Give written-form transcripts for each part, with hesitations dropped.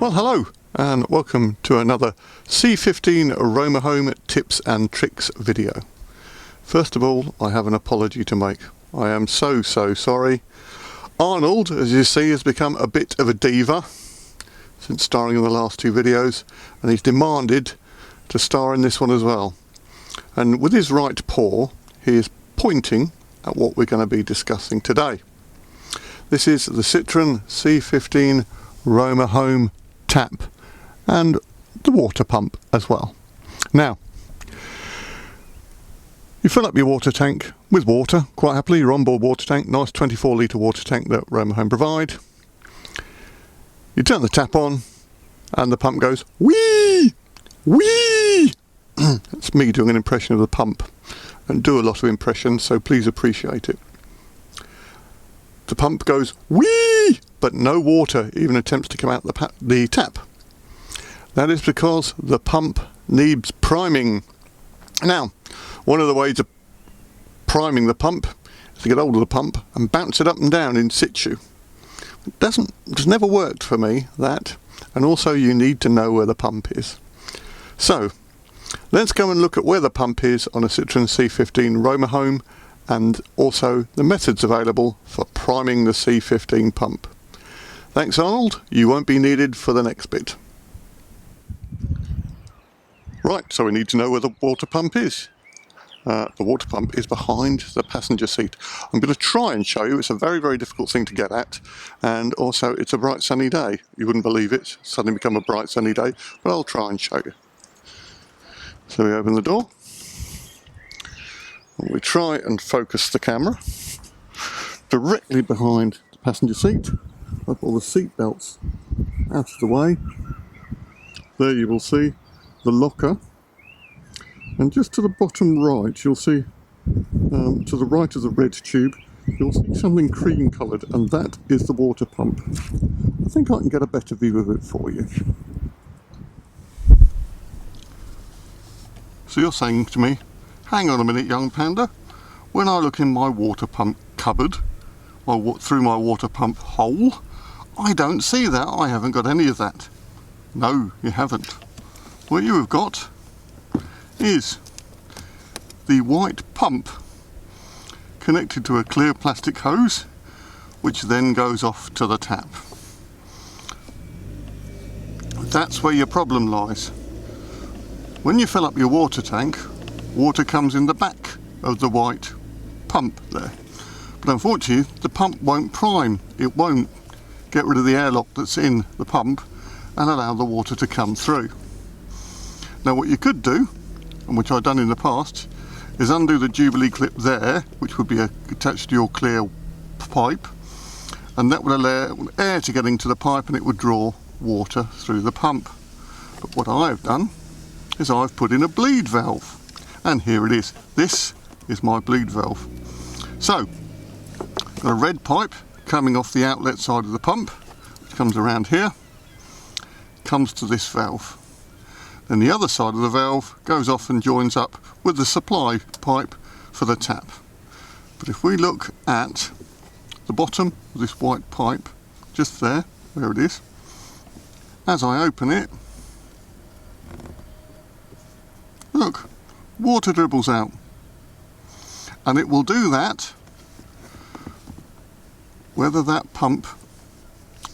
Well, hello and welcome to another C15 Romahome tips and tricks video. First of all, I have an apology to make. I am so sorry. Arnold, as you see, has become a bit of a diva since starring in the last two videos, and he's demanded to star in this one as well. And with his right paw, he is pointing at what we're going to be discussing today. This is the Citroen C15 Romahome tap and the water pump as well. Now, you fill up your water tank with water quite happily, your onboard water tank, nice 24 litre water tank that Romahome provide. You turn the tap on and the pump goes wee, wee. That's me doing an impression of the pump, and do a lot of impressions, so please appreciate it. The pump goes wee, but no water even attempts to come out the tap. That is because the pump needs priming. Now, one of the ways of priming the pump is to get hold of the pump and bounce it up and down in situ. It's never worked for me, that, and also you need to know where the pump is. So, let's go and look at where the pump is on a Citroen C15 Romahome, and also the methods available for priming the C15 pump. Thanks, Arnold. You won't be needed for the next bit. Right, so we need to know where the water pump is. The water pump is behind the passenger seat. I'm going to try and show you. It's a very difficult thing to get at, and also it's a bright sunny day. You wouldn't believe it, suddenly become a bright sunny day, but I'll try and show you. So we open the door. And we try and focus the camera directly behind the passenger seat. I've all the seat belts out of the way. There you will see the locker, and just to the bottom right you'll see, to the right of the red tube, you'll see something cream coloured, and that is the water pump. I think I can get a better view of it for you. So you're saying to me, hang on a minute, young panda, when I look in my water pump cupboard, through my water pump hole, I don't see that. I haven't got any of that. No, you haven't. What you have got is the white pump connected to a clear plastic hose, which then goes off to the tap. That's where your problem lies. When you fill up your water tank, water comes in the back of the white pump there. But unfortunately, the pump won't prime. It won't get rid of the airlock that's in the pump and allow the water to come through. Now what you could do, and which I've done in the past, is undo the Jubilee clip there, which would be attached to your clear pipe, and that would allow air to get into the pipe and it would draw water through the pump. But what I've done is I've put in a bleed valve, and here it is. This is my bleed valve. So, got a red pipe coming off the outlet side of the pump, which comes around here, comes to this valve. Then the other side of the valve goes off and joins up with the supply pipe for the tap. But if we look at the bottom of this white pipe, just there, where it is, as I open it, look, water dribbles out. And it will do that whether that pump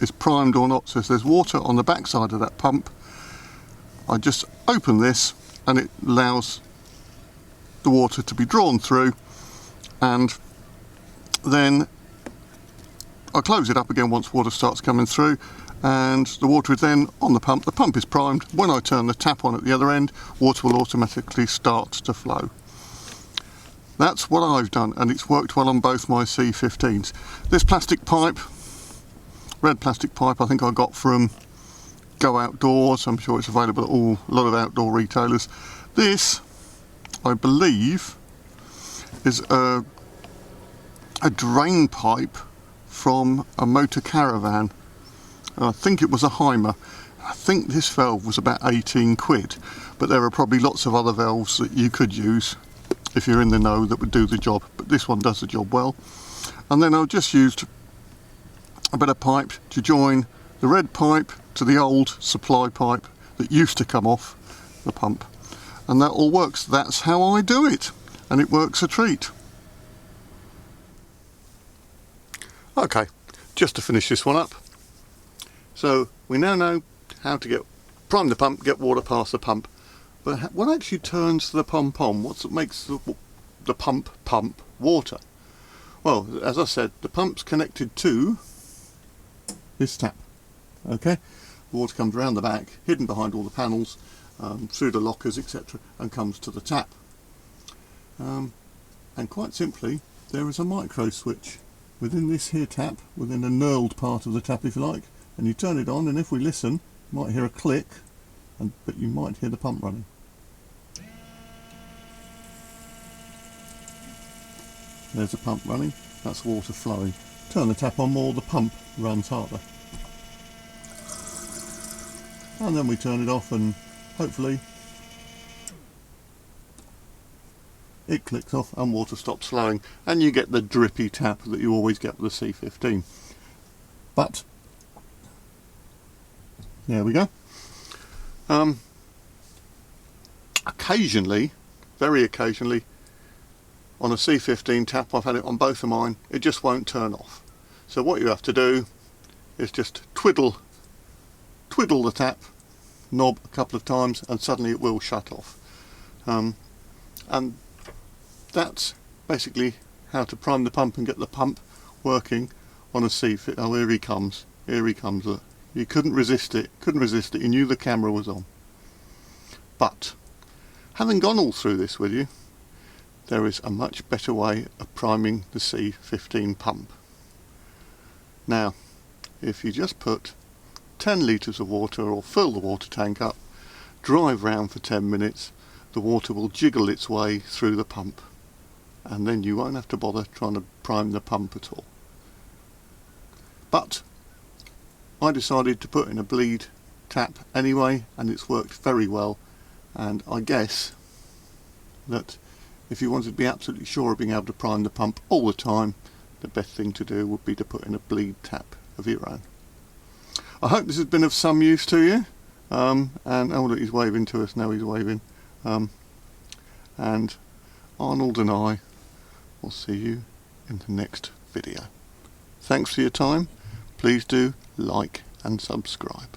is primed or not. So if there's water on the back side of that pump, I just open this and it allows the water to be drawn through, and then I close it up again once water starts coming through, and the water is then on the pump. The pump is primed. When I turn the tap on at the other end, water will automatically start to flow. That's what I've done, and it's worked well on both my C15s. This plastic pipe, red plastic pipe, I think I got from Go Outdoors. I'm sure it's available at a lot of outdoor retailers. This, I believe, is a drain pipe from a motor caravan. I think it was a Heimer. I think this valve was about 18 quid, but there are probably lots of other valves that you could use if you're in the know that would do the job, but this one does the job well. And then I've just used a bit of pipe to join the red pipe to the old supply pipe that used to come off the pump, and that all works. That's how I do it, and it works a treat. Okay, just to finish this one up, so we now know how to prime the pump, get water past the pump, but what actually turns the pump on? What makes the pump pump water? Well, as I said, the pump's connected to this tap. Okay, the water comes around the back, hidden behind all the panels, through the lockers, etc., and comes to the tap. And quite simply, there is a micro switch within this here tap, within the knurled part of the tap, if you like, and you turn it on, and if we listen, you might hear a click, but you might hear the pump running. There's the pump running, that's water flowing. Turn the tap on more, the pump runs harder. And then we turn it off, and hopefully it clicks off and water stops flowing, and you get the drippy tap that you always get with the C15. But there we go. Occasionally, very occasionally, on a C15 tap, I've had it on both of mine, it just won't turn off. So what you have to do is just twiddle the tap knob a couple of times, and suddenly it will shut off. And that's basically how to prime the pump and get the pump working on a C15. Oh, here he comes. Look. You couldn't resist it. You knew the camera was on. But having gone all through this with you, there is a much better way of priming the C15 pump. Now, if you just put 10 litres of water, or fill the water tank up, drive round for 10 minutes, the water will jiggle its way through the pump, and then you won't have to bother trying to prime the pump at all. But I decided to put in a bleed tap anyway, and it's worked very well, and I guess that if you wanted to be absolutely sure of being able to prime the pump all the time, the best thing to do would be to put in a bleed tap of your own. I hope this has been of some use to you, and oh look, he's waving to us now, he's waving, and Arnold and I will see you in the next video. Thanks for your time. Please do like and subscribe.